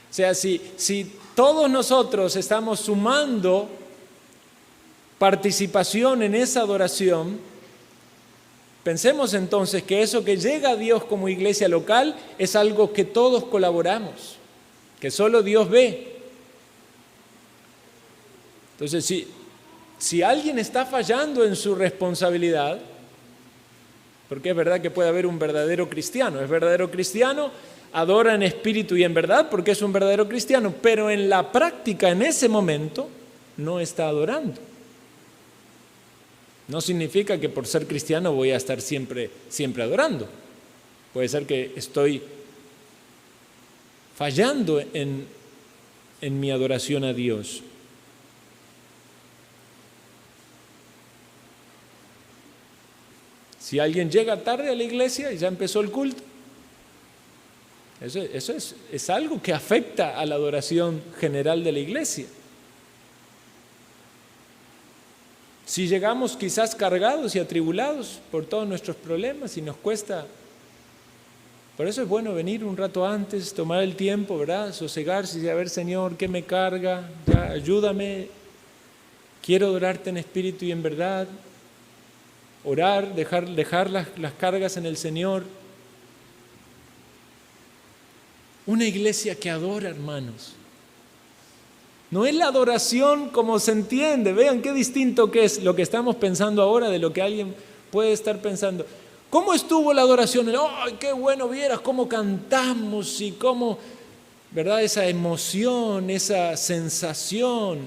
O sea, si todos nosotros estamos sumando participación en esa adoración, pensemos entonces que eso que llega a Dios como iglesia local es algo que todos colaboramos, que solo Dios ve. Entonces, si alguien está fallando en su responsabilidad, porque es verdad que puede haber un verdadero cristiano, es verdadero cristiano, adora en espíritu y en verdad porque es un verdadero cristiano, pero en la práctica, en ese momento, no está adorando. No significa que por ser cristiano voy a estar siempre adorando. Puede ser que estoy fallando en mi adoración a Dios. Si alguien llega tarde a la iglesia y ya empezó el culto, eso es algo que afecta a la adoración general de la iglesia. Si llegamos quizás cargados y atribulados por todos nuestros problemas y nos cuesta, por eso es bueno venir un rato antes, tomar el tiempo, ¿verdad? Sosegarse y a ver, Señor, ¿qué me carga? Ya, ayúdame, quiero adorarte en espíritu y en verdad. Orar, dejar las cargas en el Señor. Una iglesia que adora, hermanos. No es la adoración como se entiende. Vean qué distinto que es lo que estamos pensando ahora de lo que alguien puede estar pensando. ¿Cómo estuvo la adoración? ¡Ay, qué bueno vieras cómo cantamos y cómo, ¿verdad? Esa emoción, esa sensación.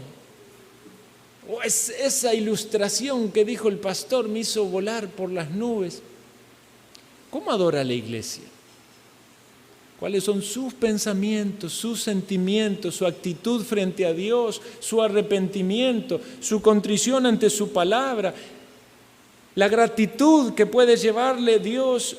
O esa ilustración que dijo el pastor me hizo volar por las nubes. ¿Cómo adora la iglesia? ¿Cuáles son sus pensamientos, sus sentimientos, su actitud frente a Dios, su arrepentimiento, su contrición ante su palabra? La gratitud que puede llevarle Dios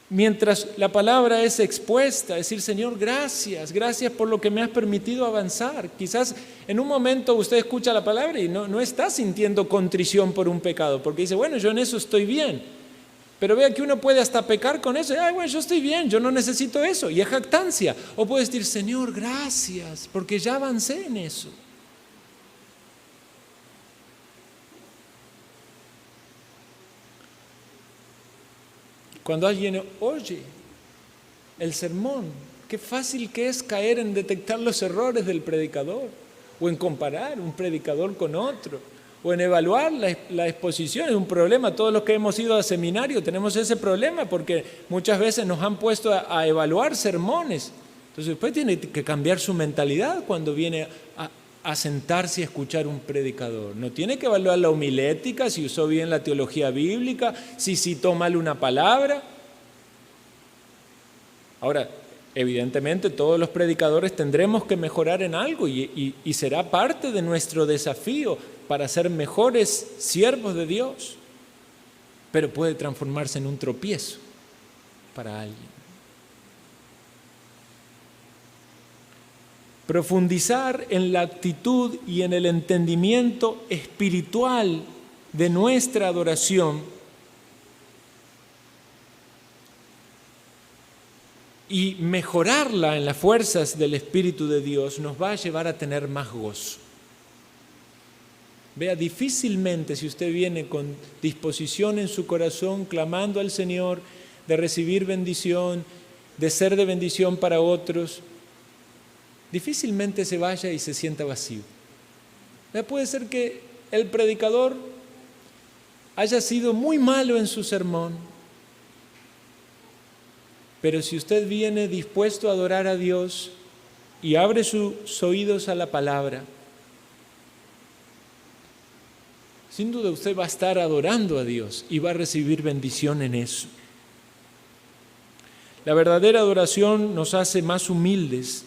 mientras la palabra es expuesta, decir, Señor, gracias por lo que me has permitido avanzar. Quizás en un momento usted escucha la palabra y no está sintiendo contrición por un pecado, porque dice, bueno, yo en eso estoy bien. Pero vea que uno puede hasta pecar con eso. Ay, bueno, yo estoy bien, yo no necesito eso. Y es jactancia. O puede decir, Señor, gracias, porque ya avancé en eso. Cuando alguien oye el sermón, qué fácil que es caer en detectar los errores del predicador, o en comparar un predicador con otro, o en evaluar la exposición. Es un problema. Todos los que hemos ido a seminario tenemos ese problema, porque muchas veces nos han puesto a evaluar sermones. Entonces después tiene que cambiar su mentalidad cuando viene a sentarse y escuchar un predicador. No tiene que evaluar la homilética, si usó bien la teología bíblica, si citó mal una palabra. Ahora, evidentemente todos los predicadores tendremos que mejorar en algo y será parte de nuestro desafío para ser mejores siervos de Dios, pero puede transformarse en un tropiezo para alguien. Profundizar en la actitud y en el entendimiento espiritual de nuestra adoración y mejorarla en las fuerzas del Espíritu de Dios nos va a llevar a tener más gozo. Vea, difícilmente si usted viene con disposición en su corazón, clamando al Señor de recibir bendición, de ser de bendición para otros, difícilmente se vaya y se sienta vacío. Puede ser que el predicador haya sido muy malo en su sermón, pero si usted viene dispuesto a adorar a Dios y abre sus oídos a la palabra, sin duda usted va a estar adorando a Dios y va a recibir bendición en eso. La verdadera adoración nos hace más humildes,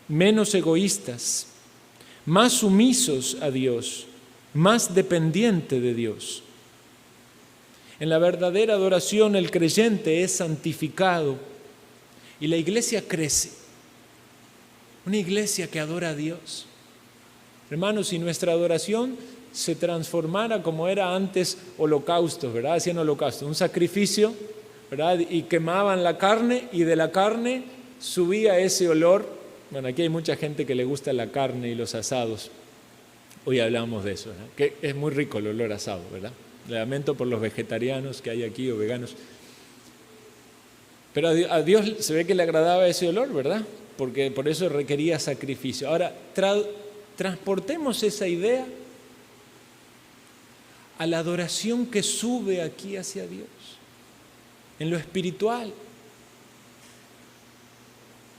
menos egoístas, más sumisos a Dios, más dependientes de Dios. En la verdadera adoración el creyente es santificado y la iglesia crece. Una iglesia que adora a Dios. Hermanos, si nuestra adoración se transformara como era antes holocaustos, ¿verdad? Hacían holocaustos, un sacrificio, ¿verdad? Y quemaban la carne y de la carne subía ese olor. Bueno, aquí hay mucha gente que le gusta la carne y los asados. Hoy hablamos de eso, ¿no? Que es muy rico el olor asado, ¿verdad? Lamento por los vegetarianos que hay aquí o veganos. Pero a Dios se ve que le agradaba ese olor, ¿verdad? Porque por eso requería sacrificio. Ahora, transportemos esa idea a la adoración que sube aquí hacia Dios, en lo espiritual,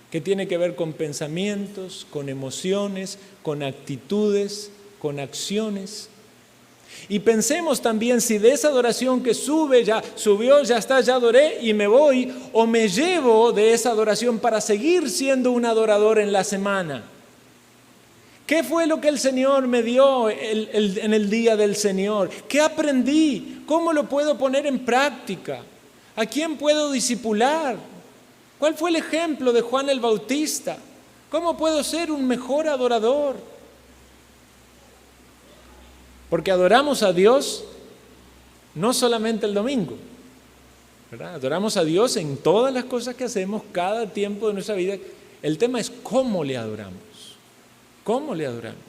que tiene que ver con pensamientos, con emociones, con actitudes, con acciones. Y pensemos también si de esa adoración que sube, ya subió, ya está, ya adoré y me voy, o me llevo de esa adoración para seguir siendo un adorador en la semana. ¿Qué fue lo que el Señor me dio en el día del Señor? ¿Qué aprendí? ¿Cómo lo puedo poner en práctica? ¿A quién puedo discipular? ¿Cuál fue el ejemplo de Juan el Bautista? ¿Cómo puedo ser un mejor adorador? Porque adoramos a Dios no solamente el domingo, ¿verdad? Adoramos a Dios en todas las cosas que hacemos, cada tiempo de nuestra vida. El tema es cómo le adoramos. ¿Cómo le adoramos?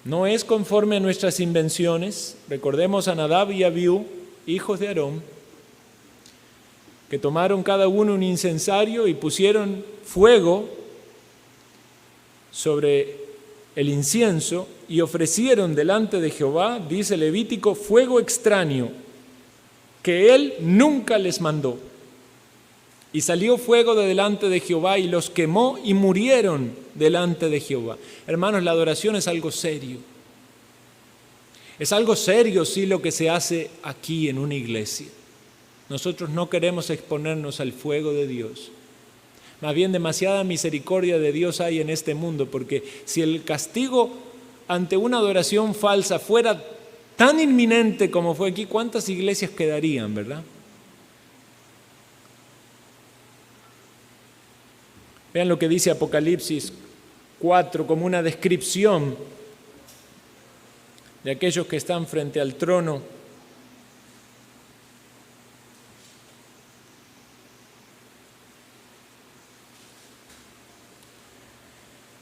No es conforme a nuestras invenciones. Recordemos a Nadab y Abiú, hijos de Aarón, que tomaron cada uno un incensario y pusieron fuego sobre el incienso y ofrecieron delante de Jehová, dice Levítico, fuego extraño que él nunca les mandó. Y salió fuego de delante de Jehová y los quemó y murieron delante de Jehová. Hermanos, la adoración es algo serio. Es algo serio, sí, lo que se hace aquí en una iglesia. Nosotros no queremos exponernos al fuego de Dios. Más bien, demasiada misericordia de Dios hay en este mundo, porque si el castigo ante una adoración falsa fuera tan inminente como fue aquí, ¿cuántas iglesias quedarían, verdad? Vean lo que dice Apocalipsis 4 como una descripción de aquellos que están frente al trono.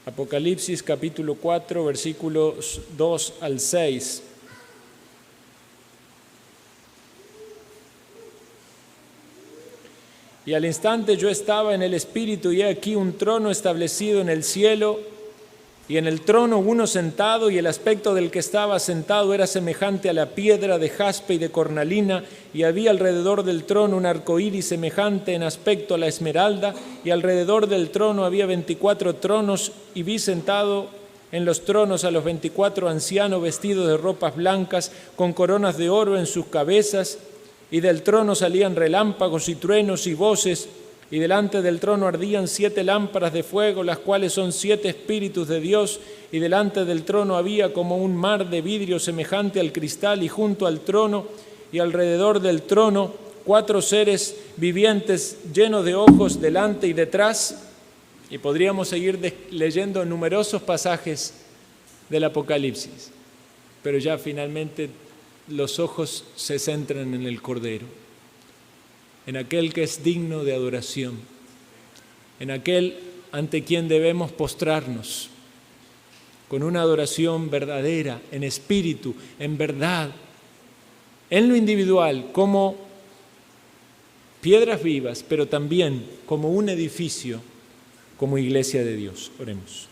Apocalipsis capítulo 4, versículos 2 al 6. Y al instante yo estaba en el Espíritu, y he aquí un trono establecido en el cielo, y en el trono uno sentado, y el aspecto del que estaba sentado era semejante a la piedra de jaspe y de cornalina, y había alrededor del trono un arco iris semejante en aspecto a la esmeralda, y alrededor del trono había 24 tronos, y vi sentado en los tronos a los 24 ancianos vestidos de ropas blancas, con coronas de oro en sus cabezas, y del trono salían relámpagos y truenos y voces, y delante del trono ardían 7 lámparas de fuego, las cuales son 7 espíritus de Dios, y delante del trono había como un mar de vidrio semejante al cristal, y junto al trono y alrededor del trono 4 seres vivientes llenos de ojos delante y detrás. Y podríamos seguir leyendo numerosos pasajes del Apocalipsis, pero ya finalmente los ojos se centran en el Cordero, en aquel que es digno de adoración, en aquel ante quien debemos postrarnos con una adoración verdadera, en espíritu, en verdad, en lo individual, como piedras vivas, pero también como un edificio, como iglesia de Dios. Oremos.